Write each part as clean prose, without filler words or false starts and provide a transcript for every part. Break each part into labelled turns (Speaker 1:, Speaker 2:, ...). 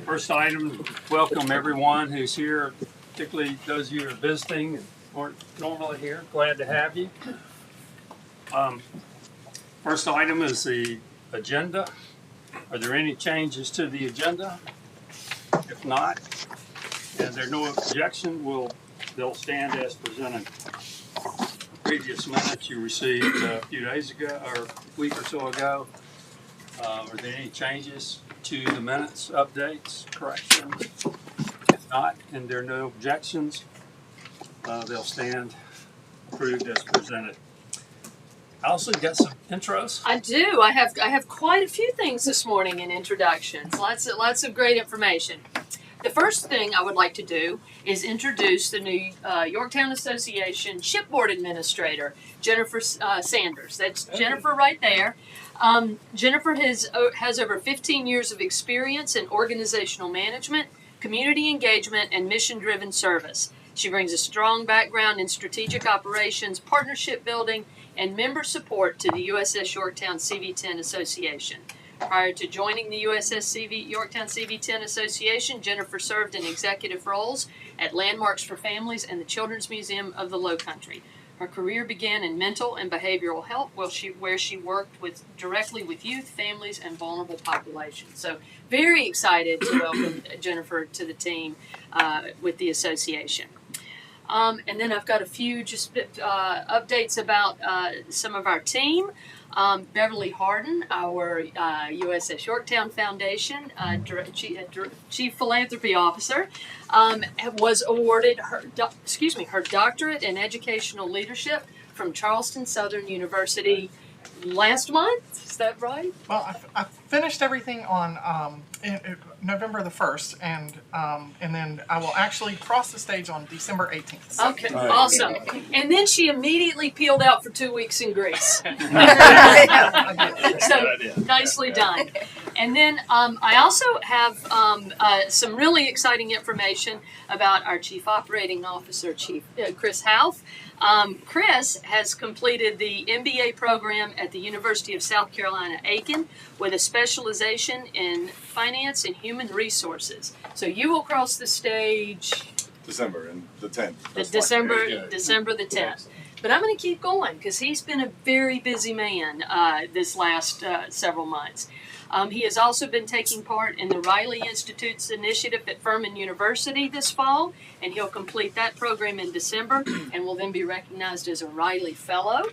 Speaker 1: First item, welcome everyone who's here, particularly those of you who are visiting and aren't normally here. Glad to have you. First item is the agenda. Are there any changes to the agenda? If not, and there are no objection, they'll stand as presented. Previous minutes you received a few days ago or a week or so ago. Are there any changes to the minutes, updates, corrections? If not, and there are no objections, they'll stand approved as presented. I also got some intros.
Speaker 2: I do. I have quite a few things this morning in introductions. Lots of great information. The first thing I would like to do is introduce the new Yorktown Association Shipboard Administrator, Jennifer Sanders. That's Jennifer right there. Jennifer has over 15 years of experience in organizational management, community engagement, and mission-driven service. She brings a strong background in strategic operations, partnership building, and member support to the USS Yorktown CV-10 Association. Prior to joining the USS Yorktown CV-10 Association, Jennifer served in executive roles at Landmarks for Families and the Children's Museum of the Lowcountry. Her career began in mental and behavioral health, where she worked directly with youth, families, and vulnerable populations. So very excited to welcome Jennifer to the team with the association. And then I've got a few just updates about some of our team. Beverly Harden, our USS Yorktown Foundation Chief Philanthropy Officer, was awarded her doctorate in educational leadership from Charleston Southern University last month. Is that right?
Speaker 3: Well, I finished everything on November the 1st, and then I will actually cross the stage on December 18th. So.
Speaker 2: Okay, awesome. And then she immediately peeled out for 2 weeks in Greece. So nicely done. And then I also have some really exciting information about our Chief Operating Officer, Chris Houth. Chris has completed the MBA program at the University of South Carolina, Aiken, with a specialization in finance and human resources. So you will cross the stage
Speaker 4: December and the 10th.
Speaker 2: December the 10th. But I'm going to keep going because he's been a very busy man this last several months. He has also been taking part in the Riley Institute's initiative at Furman University this fall, and he'll complete that program in December and will then be recognized as a Riley Fellow.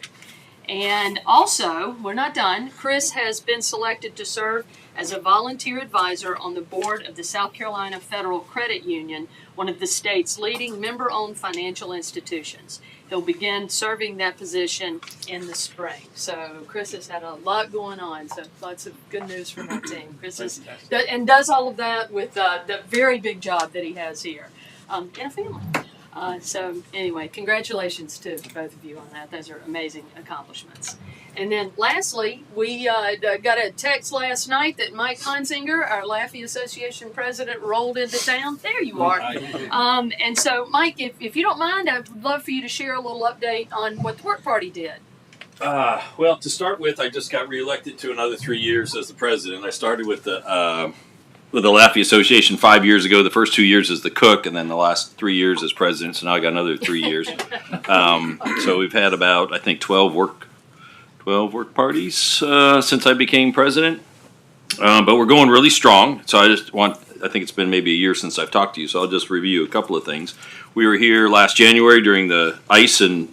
Speaker 2: And also, we're not done, Chris has been selected to serve as a volunteer advisor on the board of the South Carolina Federal Credit Union, one of the state's leading member-owned financial institutions. He'll begin serving that position in the spring. So Chris has had a lot going on, so lots of good news from our team. Chris does all of that with the very big job that he has here in a family. So anyway, congratulations to both of you on that. Those are amazing accomplishments. And then lastly, we got a text last night that Mike Hunzinger, our Laffey Association president, rolled into town. There you are. And so, Mike, if you don't mind, I would love for you to share a little update on what the work party did.
Speaker 5: Well, to start with, I just got reelected to another 3 years as the president. I started with the Laffey Association 5 years ago. The first 2 years as the cook, and then the last 3 years as president. So now I got another 3 years. So we've had about, I think, 12 work parties since I became president. But we're going really strong. So I think it's been maybe a year since I've talked to you. So I'll just review a couple of things. We were here last January during the ice and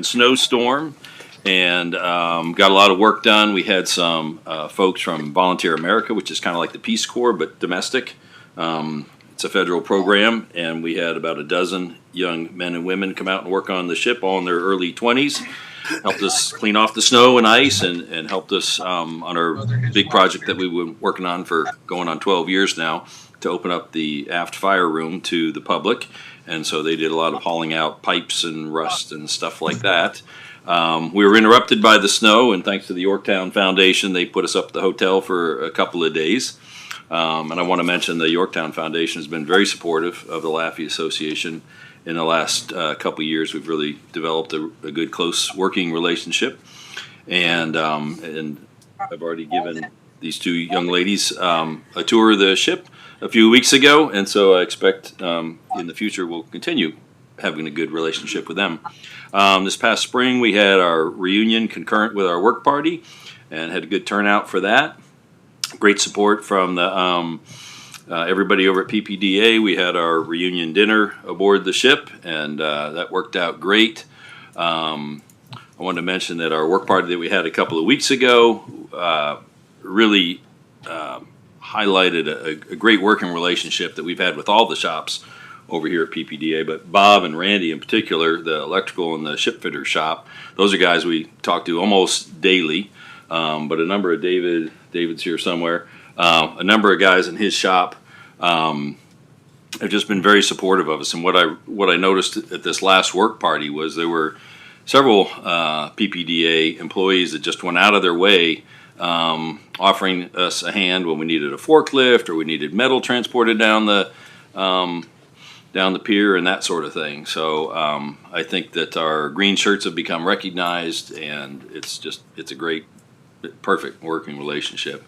Speaker 5: snowstorm, and got a lot of work done. We had some folks from Volunteer America, which is kind of like the Peace Corps, but domestic. It's a federal program, and we had about a dozen young men and women come out and work on the ship, all in their early 20s. Helped us clean off the snow and ice, and helped us on our big project that we've been working on for going on 12 years now, to open up the aft fire room to the public. And so they did a lot of hauling out pipes and rust and stuff like that. We were interrupted by the snow, and thanks to the Yorktown Foundation, they put us up at the hotel for a couple of days. And I want to mention the Yorktown Foundation has been very supportive of the Laffey Association. In the last couple of years, we've really developed a good, close working relationship. And I've already given these two young ladies a tour of the ship. a few weeks ago, and so I expect in the future we'll continue having a good relationship with them. This past spring we had our reunion concurrent with our work party, and had a good turnout for that. Great support from the everybody over at PPDA. We had our reunion dinner aboard the ship, and that worked out great. I wanted to mention that our work party that we had a couple of weeks ago really highlighted a great working relationship that we've had with all the shops over here at PPDA, but Bob and Randy in particular, the electrical and the ship fitter shop, those are guys we talk to almost daily. But a number of David's here somewhere, a number of guys in his shop have just been very supportive of us. And what I noticed at this last work party was there were several PPDA employees that just went out of their way offering us a hand when we needed a forklift or we needed metal transported down the pier and that sort of thing. So I think that our green shirts have become recognized, and it's a great, perfect working relationship.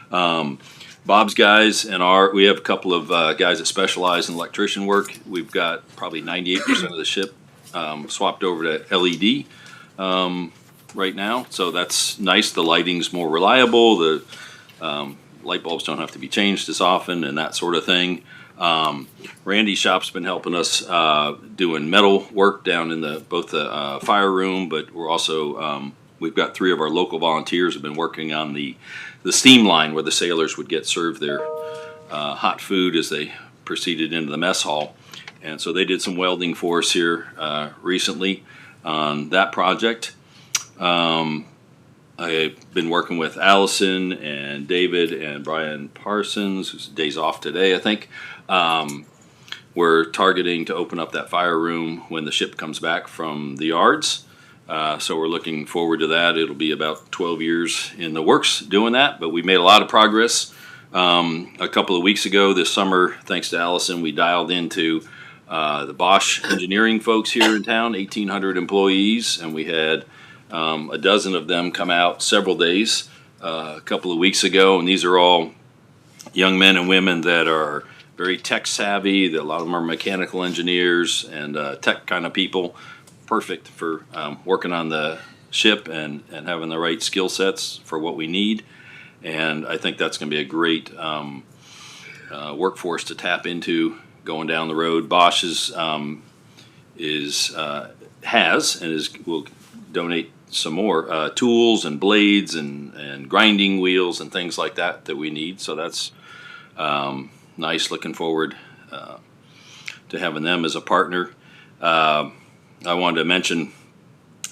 Speaker 5: Bob's guys and we have a couple of guys that specialize in electrician work. We've got probably 98% of the ship swapped over to LED right now, so that's nice. The lighting's more reliable. The light bulbs don't have to be changed as often and that sort of thing. Randy's shop's been helping us doing metal work down in both the fire room, but we're also we've got 3 of our local volunteers have been working on the steam line where the sailors would get served their hot food as they proceeded into the mess hall. And so they did some welding for us here recently on that project. I've been working with Allison and David and Brian Parsons, whose day's off today, I think. We're targeting to open up that fire room when the ship comes back from the yards. So we're looking forward to that. It'll be about 12 years in the works doing that, but we made a lot of progress. A couple of weeks ago this summer, thanks to Allison, we dialed into the Bosch engineering folks here in town, 1,800 employees, and we had a dozen of them come out several days a couple of weeks ago, and these are all young men and women that are very tech savvy. A lot of them are mechanical engineers and tech kind of people. Perfect for working on the ship and having the right skill sets for what we need. And I think that's going to be a great workforce to tap into going down the road. Bosch will donate some more tools and blades and grinding wheels and things like that we need. So that's nice. Looking forward to having them as a partner. I wanted to mention,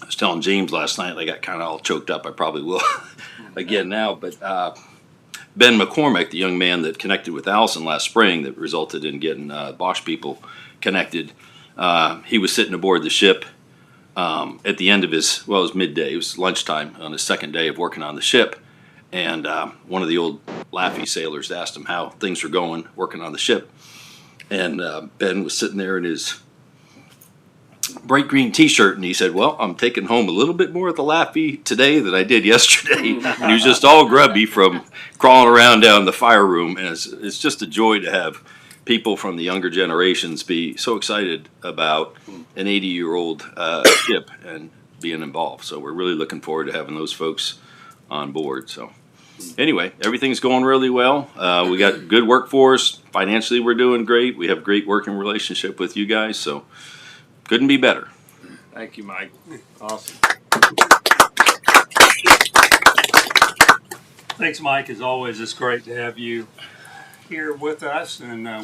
Speaker 5: I was telling James last night, I got kind of all choked up. I probably will again now, but Ben McCormick, the young man that connected with Allison last spring that resulted in getting Bosch people connected, he was sitting aboard the ship at the end of it was midday, it was lunchtime on his second day of working on the ship, and one of the old Laffey sailors asked him how things were going working on the ship, and Ben was sitting there in his bright green t-shirt, and he said, well, I'm taking home a little bit more of the Laffey today than I did yesterday. And he was just all grubby from crawling around down the fire room, and it's just a joy to have people from the younger generations be so excited about an 80-year-old ship and being involved. So we're really looking forward to having those folks on board. So anyway, everything's going really well. We got good workforce. Financially, we're doing great. We have a great working relationship with you guys, so couldn't be better.
Speaker 1: Thank you, Mike. Awesome. Thanks, Mike. As always, it's great to have you here with us, and I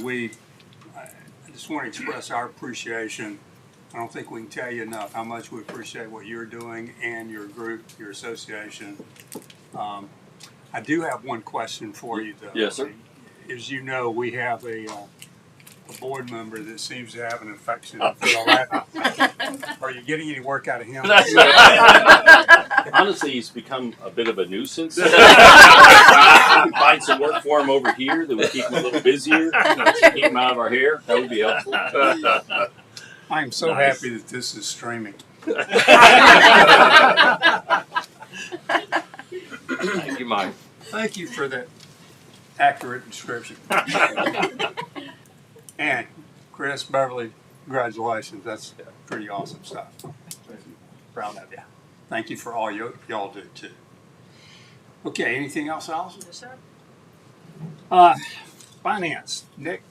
Speaker 1: just want to express our appreciation. I don't think we can tell you enough how much we appreciate what you're doing and your group, your association. I do have one question for you, though.
Speaker 5: Yes, sir.
Speaker 1: As you know, we have a board member that seems to have an affection for the Laffey. Are you getting any work out of him?
Speaker 5: Honestly, he's become a bit of a nuisance. Find some work for him over here that would keep him a little busier, keep him out of our hair. That would be helpful.
Speaker 1: I am so happy that this is streaming.
Speaker 5: Thank you, Mike.
Speaker 1: Thank you for that accurate description. And Chris, Beverly, congratulations. That's pretty awesome stuff. Proud of you. Thank you for all y'all do too. Okay, anything else, Allison?
Speaker 2: Yes, sir.
Speaker 1: Finance, Nick.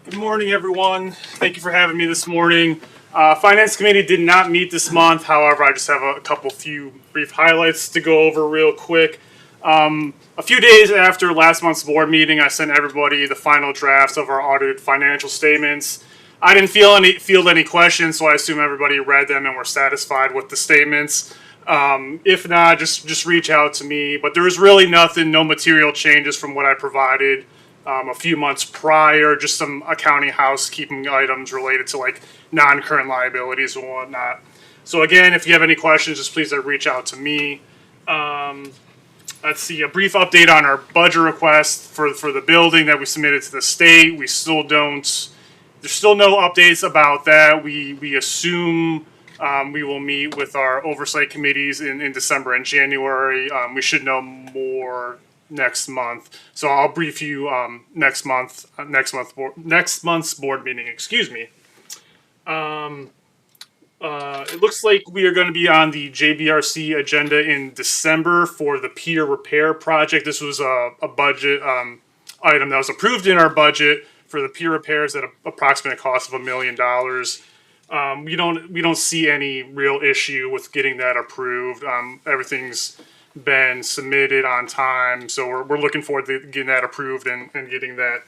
Speaker 6: Good morning, everyone. Thank you for having me this morning. Finance Committee did not meet this month. However, I just have a few brief highlights to go over real quick. A few days after last month's board meeting, I sent everybody the final drafts of our audited financial statements. I didn't field any questions, so I assume everybody read them and were satisfied with the statements. If not, just reach out to me. But there was really nothing, no material changes from what I provided a few months prior, just some accounting housekeeping items related to like non-current liabilities and whatnot. So again, if you have any questions, just please reach out to me. Let's see, a brief update on our budget request for the building that we submitted to the state. There's still no updates about that. We assume we will meet with our oversight committees in December and January. We should know more next month. So I'll brief you next month's board meeting. Excuse me. It looks like we are going to be on the JBRC agenda in December for the pier repair project. This was a budget item that was approved in our budget for the pier repairs at an approximate cost of $1 million. We don't see any real issue with getting that approved. Everything's been submitted on time, so we're looking forward to getting that approved and getting that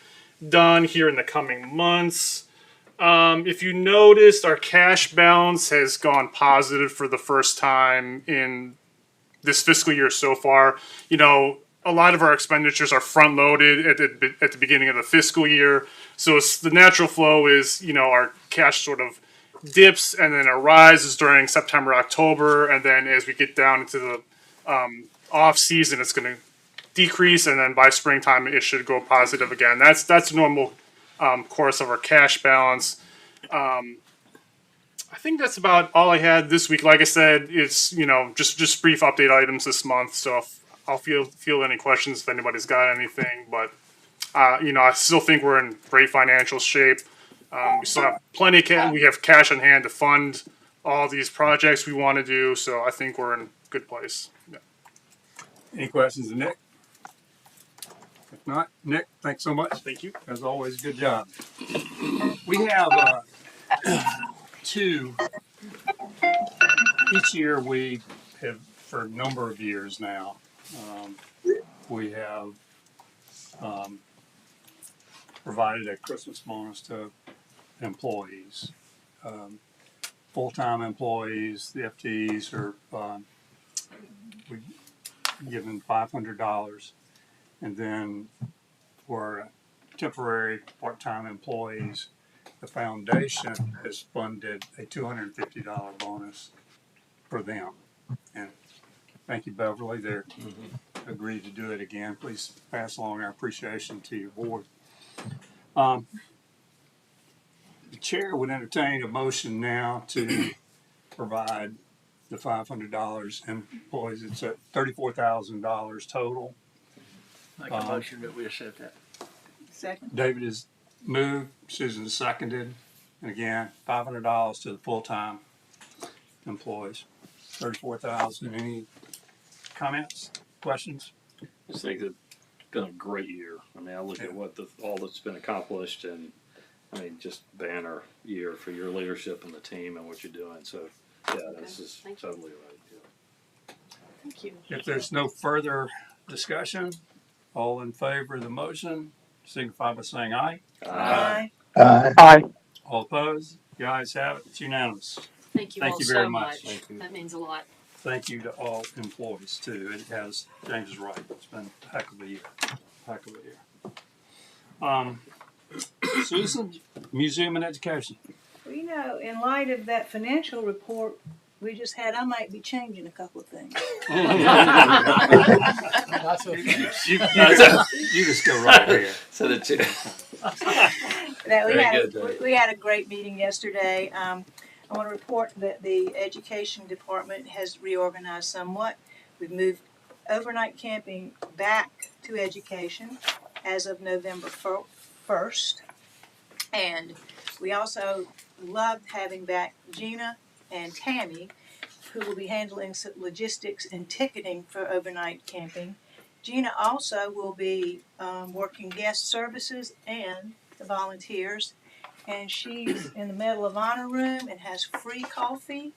Speaker 6: done here in the coming months. If you noticed, our cash balance has gone positive for the first time in this fiscal year so far. You know, a lot of our expenditures are front loaded at the beginning of the fiscal year. So the natural flow is, you know, our cash sort of dips and then it rises during September, October. And then as we get down into the off season, it's going to decrease. And then by springtime, it should go positive again. That's normal course of our cash balance. I think that's about all I had this week. Like I said, it's, you know, just brief update items this month. So if I'll field any questions if anybody's got anything. But you know, I still think we're in great financial shape. We still have plenty of cash. We have cash on hand to fund all these projects we want to do. So I think we're in a good place. Yeah.
Speaker 1: Any questions to Nick? If not, Nick, thanks so much.
Speaker 6: Thank you.
Speaker 1: As always, good job. We have two. Each year we have, for a number of years now, we have provided a Christmas bonus to employees. Full-time employees, the FTEs are we given $500. And then for temporary part-time employees, the foundation has funded a $250 bonus for them. And thank you, Beverly. They're agreed to do it again. Please pass along our appreciation to your board. The chair would entertain a motion now to provide the $500 employees. It's at $34,000 total.
Speaker 7: Make a motion that we accept that.
Speaker 8: Second.
Speaker 1: David has moved, Susan has seconded, and again, $500 to the full-time employees. $34,000. Any comments, questions?
Speaker 9: I just think it's been a great year. I mean, I look at what all that's been accomplished, and I mean, just banner year for your leadership and the team and what you're doing. So, yeah, this is totally right. Yeah.
Speaker 2: Thank you.
Speaker 1: If there's no further discussion, all in favor of the motion, signify by saying aye.
Speaker 8: Aye.
Speaker 3: Aye.
Speaker 1: All opposed? The ayes have it. It's unanimous.
Speaker 2: Thank you
Speaker 1: Thank
Speaker 2: all
Speaker 1: you very
Speaker 2: so
Speaker 1: much.
Speaker 2: much.
Speaker 1: Thank you.
Speaker 2: That means a lot.
Speaker 1: Thank you to all employees too. It has, James is right. It's been a heck of a year. Heck of a year. Susan, Museum and Education.
Speaker 8: Well, you know, in light of that financial report we just had, I might be changing a couple of things.
Speaker 1: You just go right here.
Speaker 9: So the two.
Speaker 8: That
Speaker 9: Very good, Dave.
Speaker 8: we had a great meeting yesterday. I want to report that the education department has reorganized somewhat. We've moved overnight camping back to education as of November 1st. And we also loved having back Gina and Tammy, who will be handling some logistics and ticketing for overnight camping. Gina also will be working guest services and the volunteers. And she's in the Medal of Honor room and has free coffee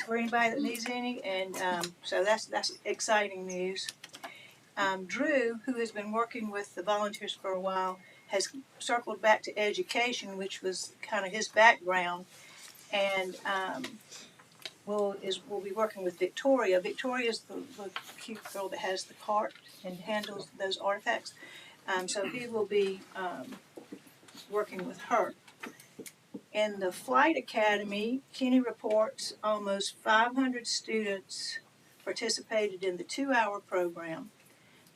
Speaker 8: for anybody that needs any. And so that's exciting news. Drew, who has been working with the volunteers for a while, has circled back to education, which was kind of his background, and will be working with Victoria. Victoria's the cute girl that has the cart and handles those artifacts. So he will be working with her. In the Flight Academy, Kenny reports almost 500 students participated in the 2-hour program,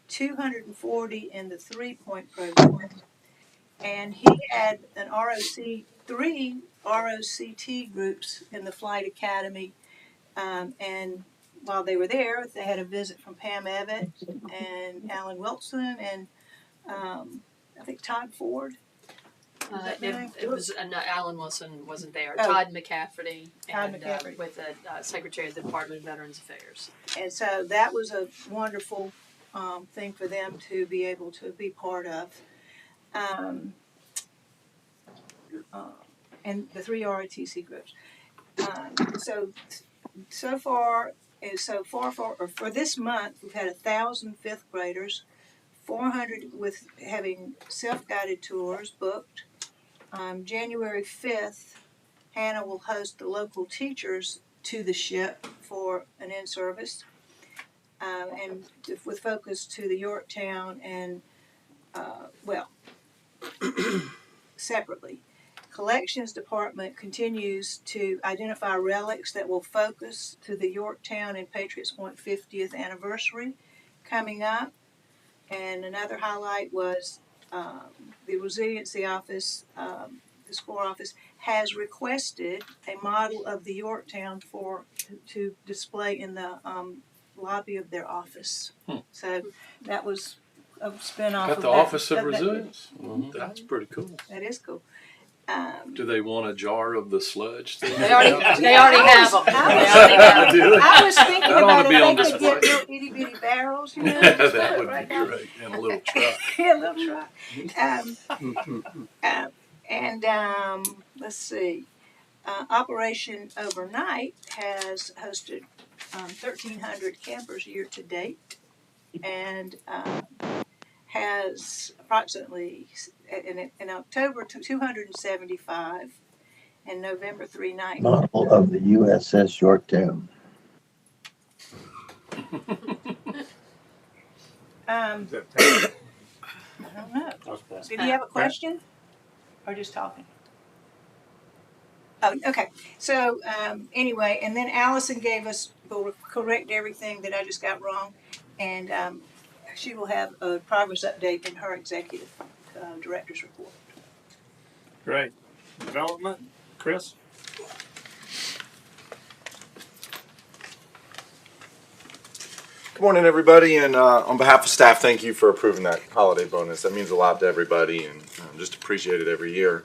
Speaker 8: 240 in the 3-point program, and he had three ROCT groups in the Flight Academy, and while they were there, they had a visit from Pam Evett and Alan Wilson and I think Todd Ford.
Speaker 2: It was Alan Wilson wasn't there.
Speaker 8: Oh.
Speaker 2: Todd McCafferty
Speaker 8: Todd
Speaker 2: and
Speaker 8: McCafferty.
Speaker 2: with the Secretary of the Department of Veterans Affairs.
Speaker 8: And so that was a wonderful thing for them to be able to be part of. And the 3 ROTC groups. So far for this month, we've had 1,000 fifth graders, 400 with having self-guided tours booked. January 5th, Hannah will host the local teachers to the ship for an in-service, and with focus to the Yorktown and, separately. Collections Department continues to identify relics that will focus to the Yorktown and Patriots Point 50th anniversary coming up. And another highlight was the Resiliency Office, the SCORE office, has requested a model of the Yorktown to display in the lobby of their office. So that was a spin-off
Speaker 10: Got
Speaker 8: of
Speaker 10: the
Speaker 8: that.
Speaker 10: Office of
Speaker 8: that-
Speaker 10: Resilience. That's pretty cool.
Speaker 8: That is cool.
Speaker 10: Do they want a jar of the sludge?
Speaker 2: They already have them.
Speaker 8: I was thinking
Speaker 10: That ought
Speaker 8: about
Speaker 10: to be
Speaker 8: if
Speaker 10: on
Speaker 8: they could
Speaker 10: display.
Speaker 8: get little itty bitty barrels, you know.
Speaker 10: That would be great in a little truck.
Speaker 8: Yeah, a little truck. Let's see. Operation Overnight has hosted 1,300 campers year to date, and has approximately in October 275, and November 390.
Speaker 11: Model of the USS Yorktown.
Speaker 8: I don't know. Did you have a question? Or just talking? Oh, okay. So anyway, and then Allison will correct everything that I just got wrong, and she will have a progress update in her executive director's report.
Speaker 1: Great. Development, Chris?
Speaker 4: Good morning, everybody, and on behalf of staff, thank you for approving that holiday bonus. That means a lot to everybody, and just appreciate it every year.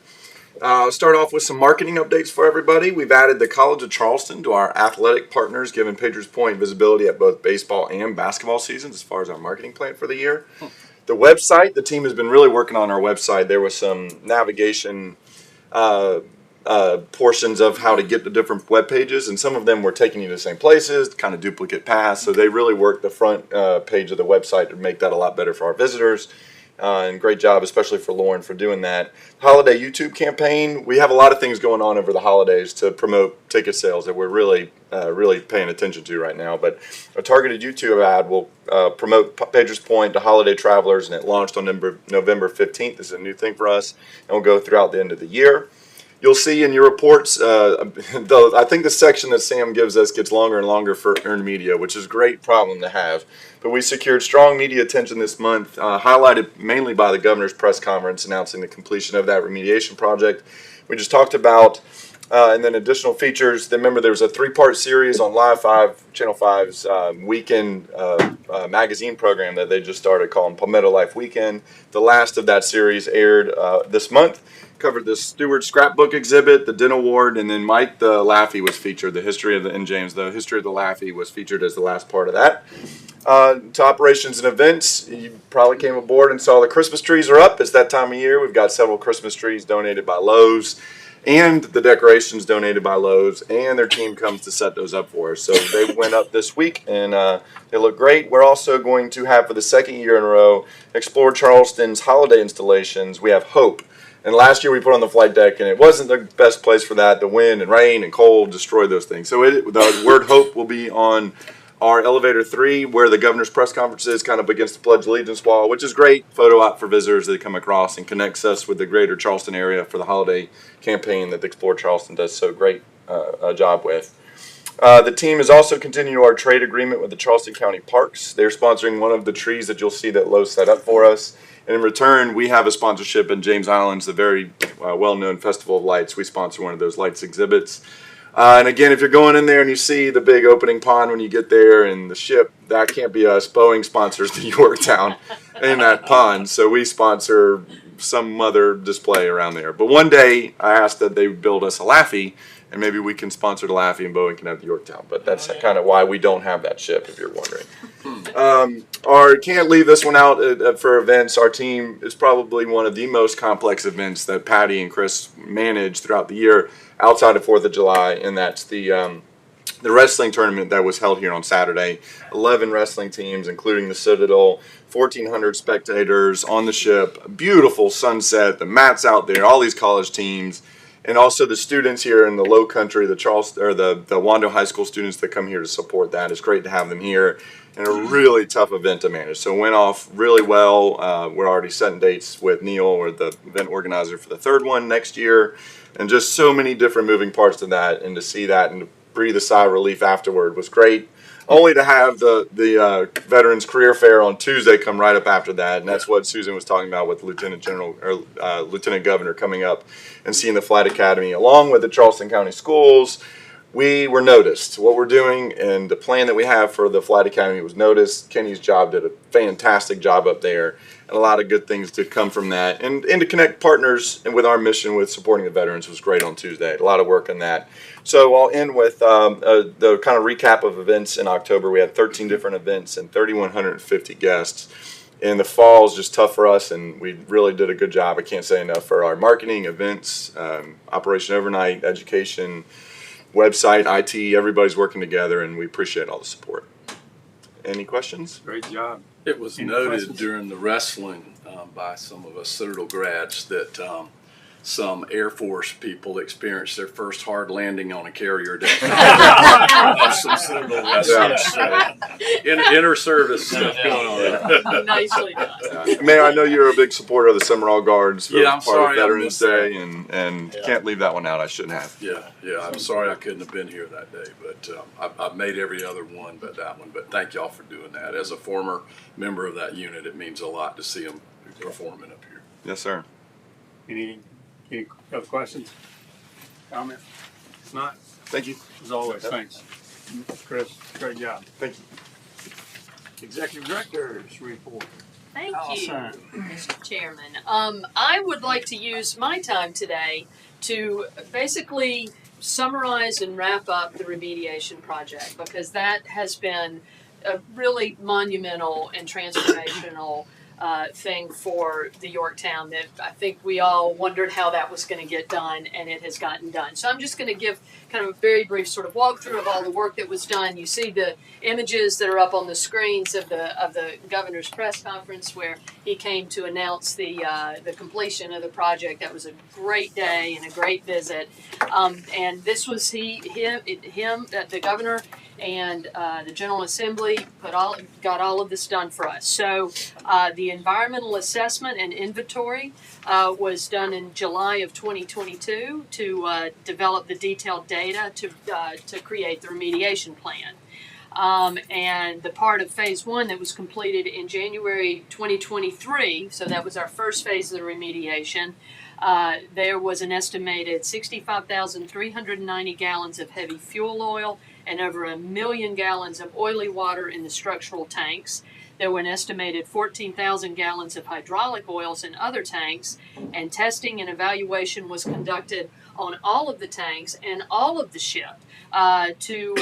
Speaker 4: I'll start off with some marketing updates for everybody. We've added the College of Charleston to our athletic partners, giving Patriots Point visibility at both baseball and basketball seasons as far as our marketing plan for the year. The website, the team has been really working on our website. There was some navigation portions of how to get to different web pages, and some of them were taking you to the same places, kind of duplicate paths. So they really worked the front page of the website to make that a lot better for our visitors. And great job, especially for Lauren, for doing that. Holiday YouTube campaign. We have a lot of things going on over the holidays to promote ticket sales that we're really paying attention to right now. But a targeted YouTube ad will promote Patriots Point to holiday travelers, and it launched on November 15th. This is a new thing for us, and will go throughout the end of the year. You'll see in your reports, though, I think the section that Sam gives us gets longer and longer for earned media, which is a great problem to have. But we secured strong media attention this month, highlighted mainly by the governor's press conference announcing the completion of that remediation project. We just talked about And then additional features. Remember, there was a 3-part series on Live 5, Channel 5's weekend magazine program that they just started called Palmetto Life Weekend. The last of that series aired this month. Covered the Stewart Scrapbook exhibit, the dental ward, and then Mike the Laffey was featured. The history of the, and James, the history of the Laffey was featured as the last part of that. To operations and events, you probably came aboard and saw the Christmas trees are up. It's that time of year. We've got several Christmas trees donated by Lowe's, and the decorations donated by Lowe's, and their team comes to set those up for us. So they went up this week, and they look great. We're also going to have, for the second year in a row, Explore Charleston's holiday installations. We have Hope. And last year we put on the flight deck, and it wasn't the best place for that. The wind and rain and cold destroyed those things. So the word Hope will be on our elevator 3, where the governor's press conference is, kind of against the Pledge Allegiance wall, which is great photo op for visitors that come across and connects us with the greater Charleston area for the holiday campaign that the Explore Charleston does so great a job with. The team is also continuing our trade agreement with the Charleston County Parks. They're sponsoring one of the trees that you'll see that Lowe's set up for us. And in return, we have a sponsorship in James Island's, the very well-known Festival of Lights. We sponsor one of those lights exhibits. And again, if you're going in there and you see the big opening pond when you get there and the ship, that can't be us. Boeing sponsors the Yorktown in that pond, so we sponsor some other display around there. But one day, I asked that they build us a Laffey, and maybe we can sponsor the Laffey and Boeing can have the Yorktown. But that's kind of why we don't have that ship, if you're wondering. Can't leave this one out for events. Our team is probably one of the most complex events that Patty and Chris manage throughout the year outside of 4th of July, and that's the wrestling tournament that was held here on Saturday. 11 wrestling teams, including the Citadel, 1,400 spectators on the ship, beautiful sunset, the mats out there, all these college teams, and also the students here in the Low Country, the Charleston or the Wando High School students that come here to support that. It's great to have them here, and a really tough event to manage. So it went off really well. We're already setting dates with Neil, or the event organizer, for the 3rd one next year, and just so many different moving parts to that, and to see that and to breathe a sigh of relief afterward was great. Only to have the Veterans Career Fair on Tuesday come right up after that, and that's what Susan was talking about with Lieutenant Governor coming up and seeing the Flight Academy along with the Charleston County Schools. We were noticed. What we're doing and the plan that we have for the Flight Academy was noticed. Kenny's job did a fantastic job up there, and a lot of good things to come from that. And to connect partners and with our mission with supporting the veterans was great on Tuesday. A lot of work on that. So I'll end with the kind of recap of events in October. We had 13 different events and 3,150 guests. And the fall is just tough for us, and we really did a good job. I can't say enough for our marketing, events, Operation Overnight, education, website, IT. Everybody's working together, and we appreciate all the support. Any questions?
Speaker 1: Great job.
Speaker 10: It was
Speaker 1: Any
Speaker 10: noted
Speaker 1: questions?
Speaker 10: during the wrestling by some of us Citadel grads that some Air Force people experienced their first hard landing on a carrier day. Of some Citadel wrestlers. So, inter-service stuff going on there.
Speaker 2: Nicely done.
Speaker 4: Mayor, I know you're a big supporter of the Summerall Guards for
Speaker 10: Yeah, I'm
Speaker 4: part
Speaker 10: sorry
Speaker 4: of
Speaker 10: I
Speaker 4: Veterans
Speaker 10: missed that.
Speaker 4: Day, and can't leave that one out. I shouldn't have.
Speaker 10: Yeah, I'm sorry I couldn't have been here that day, but I've made every other one but that one. But thank y'all for doing that. As a former member of that unit, it means a lot to see them performing up here.
Speaker 4: Yes, sir.
Speaker 1: Any other questions? Comments? If not,
Speaker 4: Thank you.
Speaker 1: as always, thanks. Chris, great job.
Speaker 4: Thank you.
Speaker 1: Executive Director's report.
Speaker 2: Thank you,
Speaker 1: Allison.
Speaker 2: Mr. Chairman. I would like to use my time today to basically summarize and wrap up the remediation project, because that has been a really monumental and transformational thing for the Yorktown that I think we all wondered how that was going to get done, and it has gotten done. So I'm just going to give kind of a very brief sort of walkthrough of all the work that was done. You see the images that are up on the screens of the governor's press conference where he came to announce the completion of the project. That was a great day and a great visit. And this was the governor and the General Assembly got all of this done for us. So the environmental assessment and inventory was done in July of 2022 to develop the detailed data to create the remediation plan. And the part of phase 1 that was completed in January 2023, so that was our first phase of the remediation, There was an estimated 65,390 gallons of heavy fuel oil and over 1 million gallons of oily water in the structural tanks. There were an estimated 14,000 gallons of hydraulic oils in other tanks, and testing and evaluation was conducted on all of the tanks and all of the ship to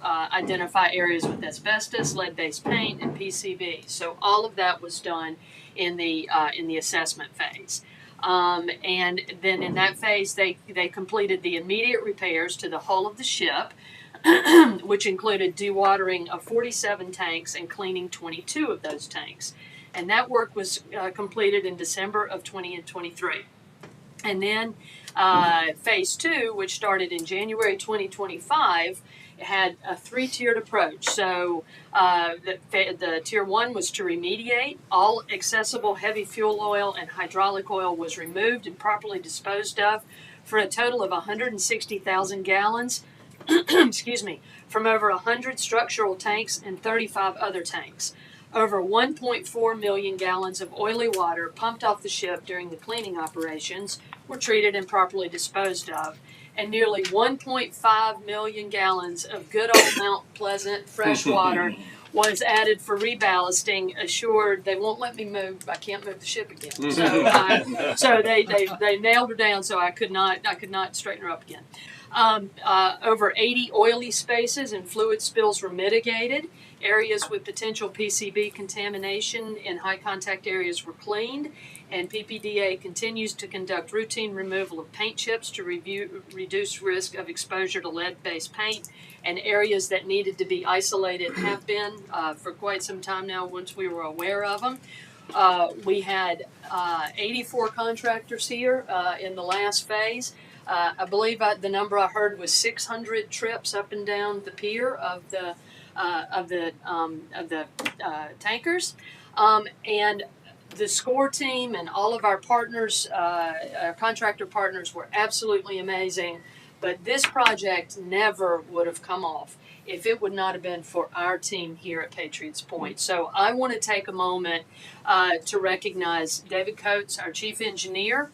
Speaker 2: identify areas with asbestos, lead-based paint, and PCB. So all of that was done in the assessment phase. And then in that phase, they completed the immediate repairs to the hull of the ship, which included dewatering of 47 tanks and cleaning 22 of those tanks. And that work was completed in December of 2023. And then phase 2, which started in January 2025, had a 3-tiered approach. So the tier 1 was to remediate. All accessible heavy fuel oil and hydraulic oil was removed and properly disposed of for a total of 160,000 gallons excuse me, from over 100 structural tanks and 35 other tanks. Over 1.4 million gallons of oily water pumped off the ship during the cleaning operations were treated and properly disposed of, and nearly 1.5 million gallons of good old Mount Pleasant fresh water was added for reballasting, assured they won't let me move. I can't move the ship again. So they nailed her down, so I could not straighten her up again. Over 80 oily spaces and fluid spills were mitigated. Areas with potential PCB contamination in high contact areas were cleaned, and PPDA continues to conduct routine removal of paint chips to reduce risk of exposure to lead-based paint, and areas that needed to be isolated have been for quite some time now once we were aware of them. We had 84 contractors here in the last phase. I believe the number I heard was 600 trips up and down the pier of the tankers, and the SCORE team and all of our partners, our contractor partners, were absolutely amazing. But this project never would have come off if it would not have been for our team here at Patriots Point. So I want to take a moment to recognize David Coates, our chief engineer,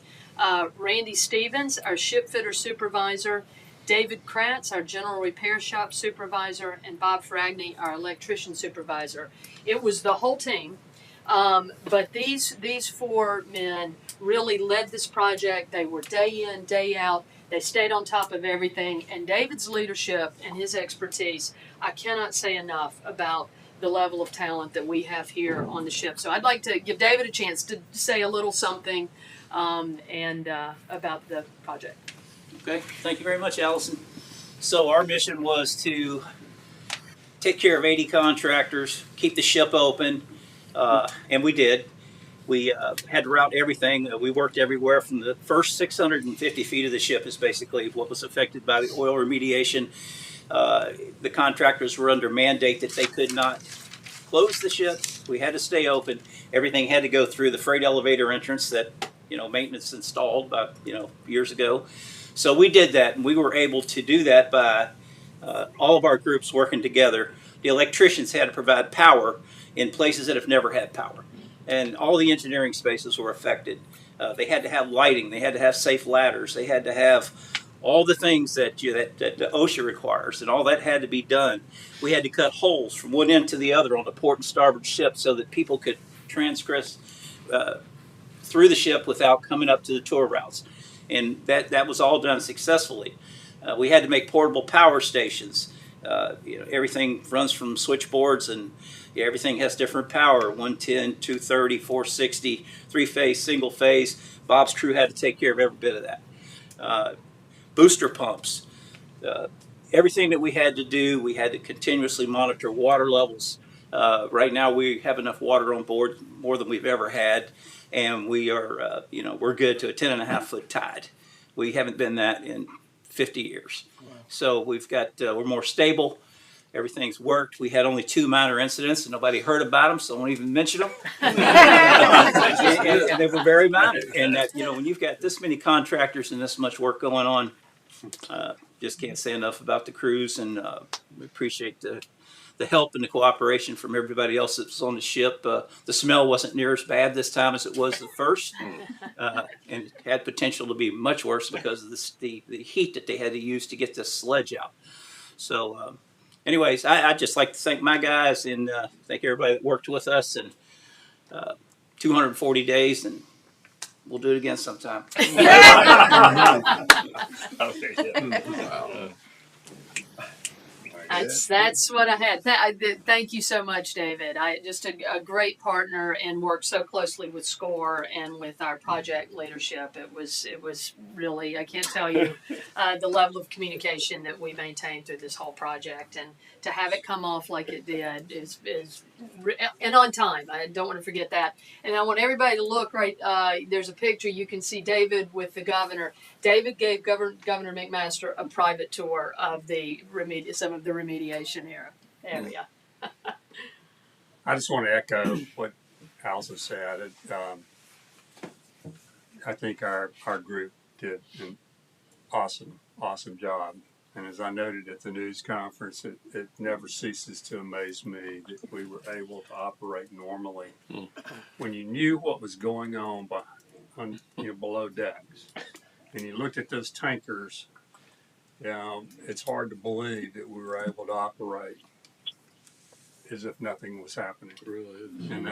Speaker 2: Randy Stevens, our ship fitter supervisor, David Kratz, our general repair shop supervisor, and Bob Fragney, our electrician supervisor. It was the whole team, but these 4 men really led this project. They were day in, day out. They stayed on top of everything, and David's leadership and his expertise, I cannot say enough about the level of talent that we have here on the ship. So I'd like to give David a chance to say a little something about the project.
Speaker 7: Okay, thank you very much, Allison. So our mission was to take care of 80 contractors, keep the ship open, and we did. We had to route everything. We worked everywhere from the first 650 feet of the ship is basically what was affected by the oil remediation. The contractors were under mandate that they could not close the ship. We had to stay open. Everything had to go through the freight elevator entrance that maintenance installed about years ago. So we did that, and we were able to do that by all of our groups working together. The electricians had to provide power in places that have never had power, and all the engineering spaces were affected. They had to have lighting, they had to have safe ladders, they had to have all the things that the OSHA requires, and all that had to be done. We had to cut holes from one end to the other on the port and starboard ship so that people could transgress through the ship without coming up to the tour routes. And that was all done successfully. We had to make portable power stations. Everything runs from switchboards, and everything has different power: 110, 230, 460, 3-phase, single phase. Bob's crew had to take care of every bit of that. Booster pumps. Everything that we had to do, we had to continuously monitor water levels. Right now we have enough water on board, more than we've ever had. And we are, we're good to a 10.5-foot tide. We haven't been that in 50 years. Wow. So we've got, we're more stable. Everything's worked. We had only 2 minor incidents, and nobody heard about them, so I won't even mention them. and they were very minor. And that, when you've got this many contractors and this much work going on, just can't say enough about the crews, and we appreciate the the help and the cooperation from everybody else that was on the ship. The smell wasn't near as bad this time as it was the first, and it had potential to be much worse because of the heat that they had to use to get this sledge out. So, anyways, I'd just like to thank my guys and thank everybody that worked with us, and 240 days, and we'll do it again sometime.
Speaker 1: Okay, yeah.
Speaker 2: That's what I had. Thank you so much, David. Just a great partner and worked so closely with SCORE and with our project leadership. It was really, I can't tell you the level of communication that we maintained through this whole project, and to have it come off like it did is and on time. I don't want to forget that. And I want everybody to look right. There's a picture you can see David with the governor. David gave Governor McMaster a private tour of some of the remediation area.
Speaker 1: I just want to echo what Allison said. I think our group did an awesome job. And as I noted at the news conference, it never ceases to amaze me that we were able to operate normally when you knew what was going on below decks. And you looked at those tankers, it's hard to believe that we were able to operate as if nothing was happening.
Speaker 10: It really is.
Speaker 1: And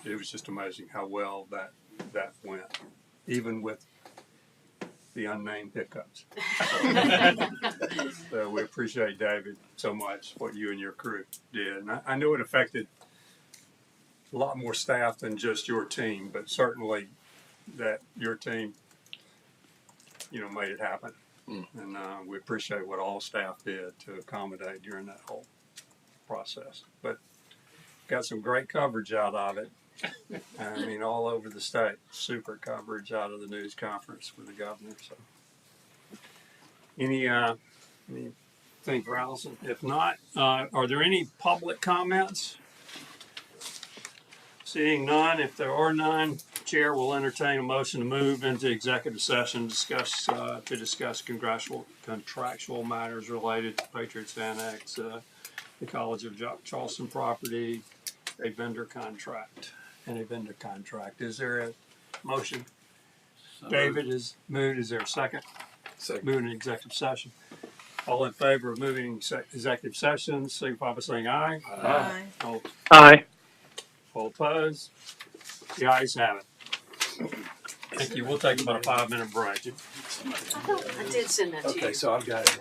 Speaker 1: it was just amazing how well that went, even with the unnamed hiccups. So we appreciate, David, so much what you and your crew did. And I know it affected a lot more staff than just your team, but certainly that your team made it happen. And we appreciate what all staff did to accommodate during that whole process. But got some great coverage out of it. I mean, all over the state, super coverage out of the news conference with the governor. So, anything for Allison? If not, are there any public comments? Seeing none, if there are none, Chair will entertain a motion to move into executive session to discuss contractual matters related to Patriots Annex, the College of Charleston property, a vendor contract. Is there a motion? David is moved. Is there a second?
Speaker 10: Second.
Speaker 1: Moving to executive session. All in favor of moving executive session, signify by saying aye.
Speaker 8: Aye.
Speaker 1: Aye. All opposed? The ayes have it. Thank you. We'll take about a 5-minute break.
Speaker 2: I did send that to you.
Speaker 10: Okay, so I've got it.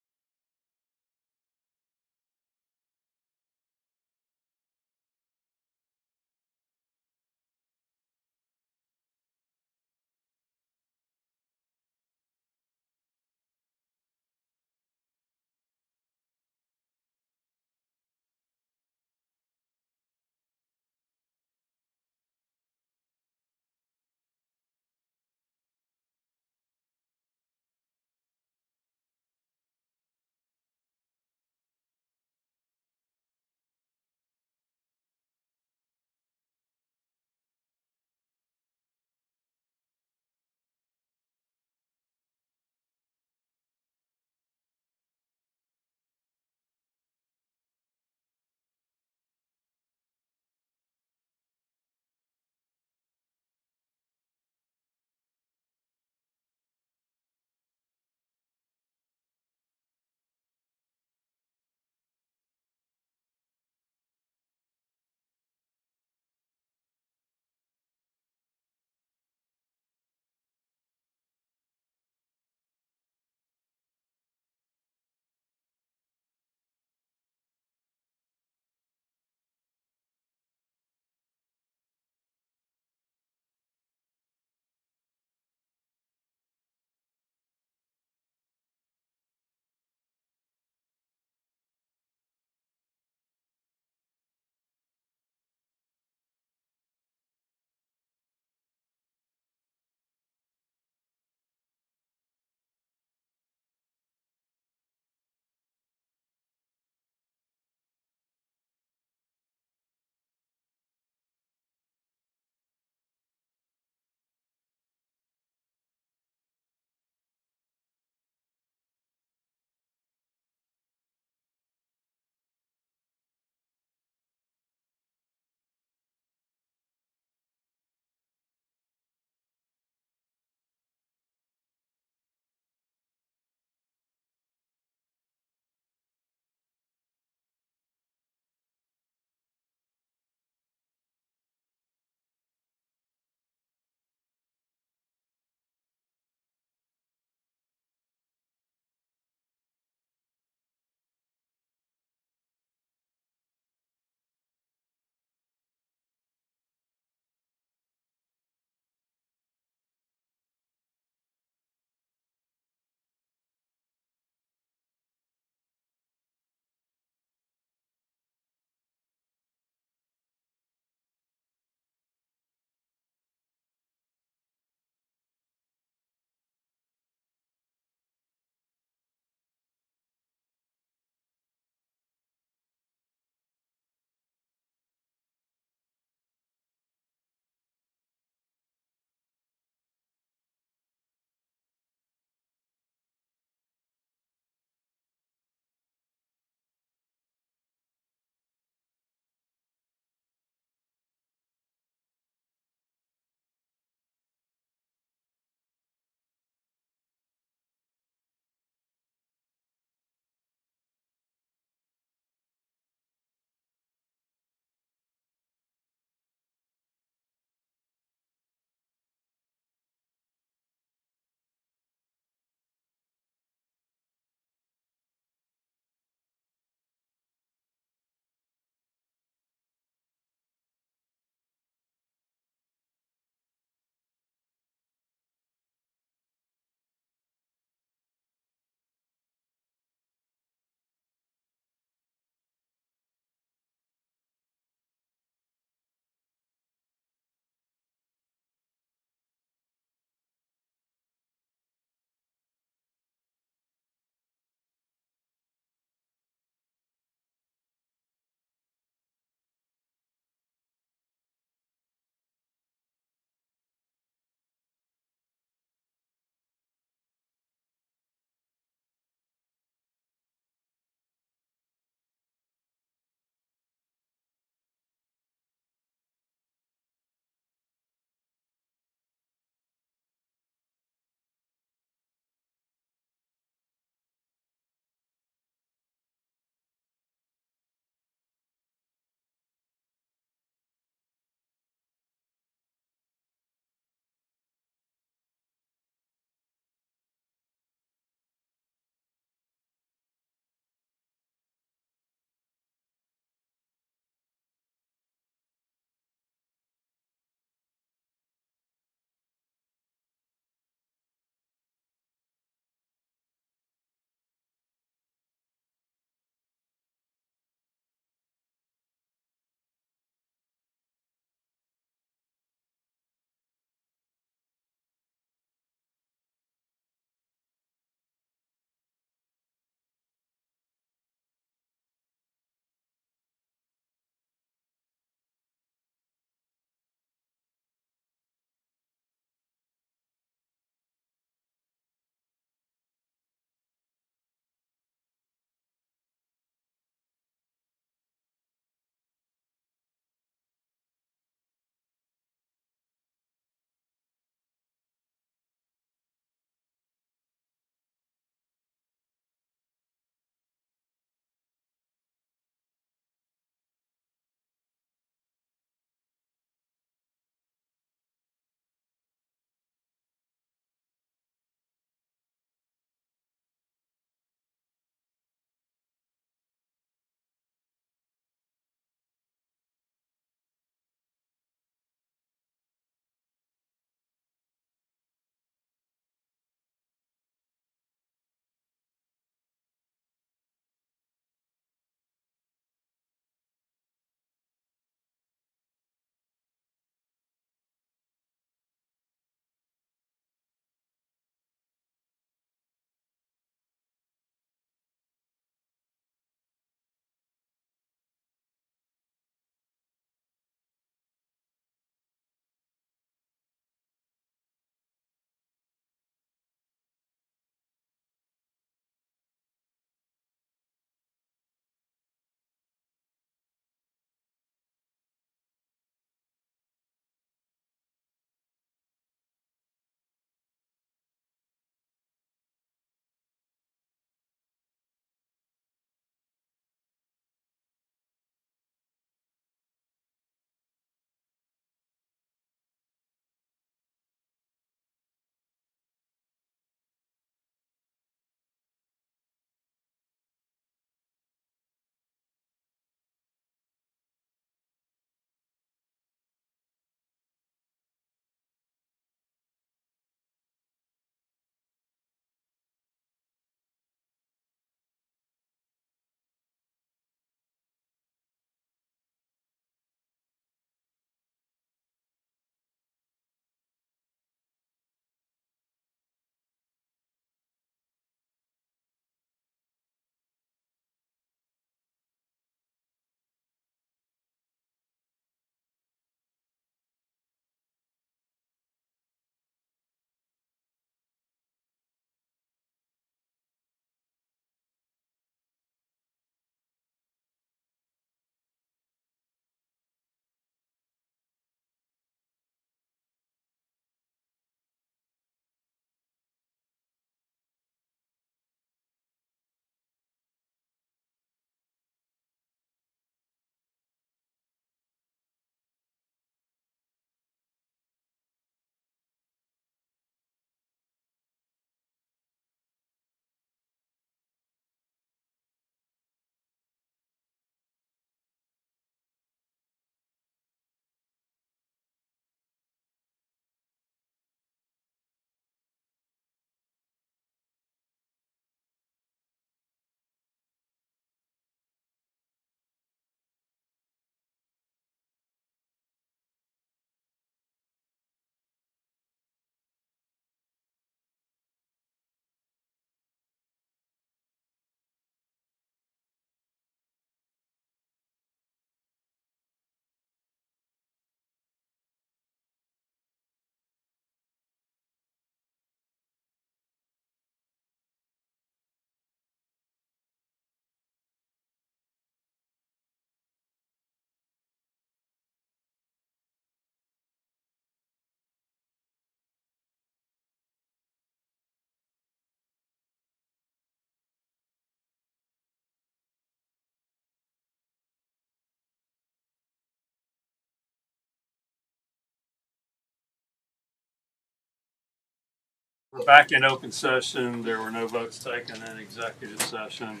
Speaker 1: We're back in open session. There were no votes taken in executive session.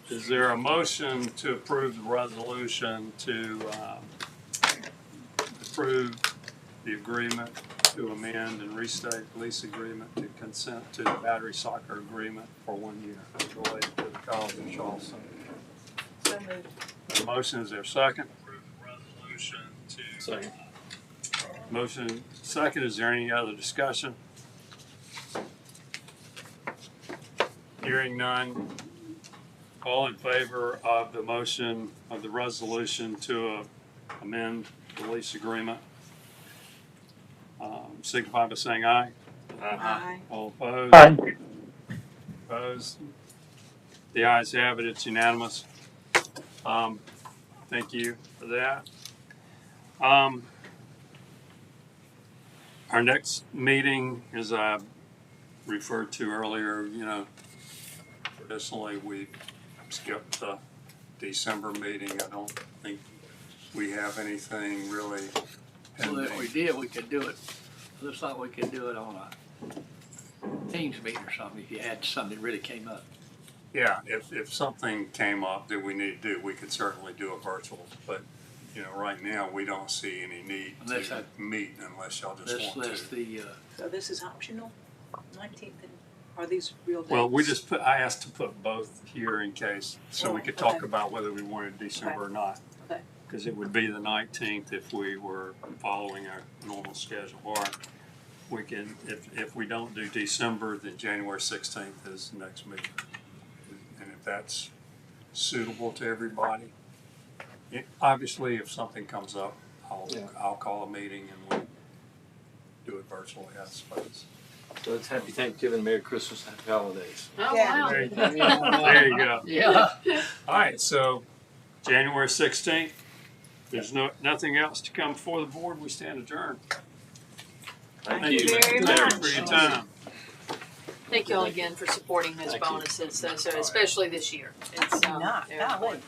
Speaker 1: Is there a motion to approve the resolution to approve the agreement to amend and restate lease agreement to consent to the battery soccer agreement for 1 year related to the College of Charleston?
Speaker 8: So moved.
Speaker 1: The motion, is there a second? Resolution to.
Speaker 9: Second.
Speaker 1: Motion second. Is there any other discussion? Hearing none. All in favor of the motion of the resolution to amend the lease agreement, signify by saying aye.
Speaker 8: Aye.
Speaker 1: All opposed? Opposed? The ayes have it. It's unanimous. Thank you for that. Our next meeting, as I referred to earlier, traditionally we skipped the December meeting. I don't think we have anything really
Speaker 12: Well, if we
Speaker 1: pending.
Speaker 12: did, we could do it, looks like we could do it on a Teams meeting or something, if you had something that really came up.
Speaker 1: Yeah, if something came up that we need to do, we could certainly do a virtual, but, right now, we don't see any need
Speaker 12: Unless
Speaker 1: to
Speaker 12: I-
Speaker 1: meet unless y'all just want
Speaker 12: That's
Speaker 1: to.
Speaker 12: the,
Speaker 8: So this is optional, 19th, and are these real dates?
Speaker 1: Well, I asked to put both here in case, so we could talk
Speaker 8: Okay.
Speaker 1: about whether we wanted December or not.
Speaker 8: Okay.
Speaker 1: Because it would be the 19th if we were following our normal schedule, or we can, if we don't do December, then January 16th is the next meeting. And if that's suitable to everybody, obviously, if something comes up, I'll call a meeting and we'll do it virtually, I suppose.
Speaker 9: So it's happy Thanksgiving, Merry Christmas, Happy Holidays.
Speaker 2: Oh,
Speaker 8: Yeah.
Speaker 2: wow.
Speaker 1: There you go. There you go.
Speaker 12: yeah.
Speaker 1: All right, so January 16th, there's nothing else to come before the board, we stand adjourned.
Speaker 8: Thank you very
Speaker 1: Thank you
Speaker 8: much.
Speaker 1: for your time.
Speaker 2: Thank you all again for supporting those
Speaker 9: Thank you.
Speaker 2: bonuses, so especially this year. It's,
Speaker 8: Not,
Speaker 2: they're
Speaker 8: golly.
Speaker 2: important.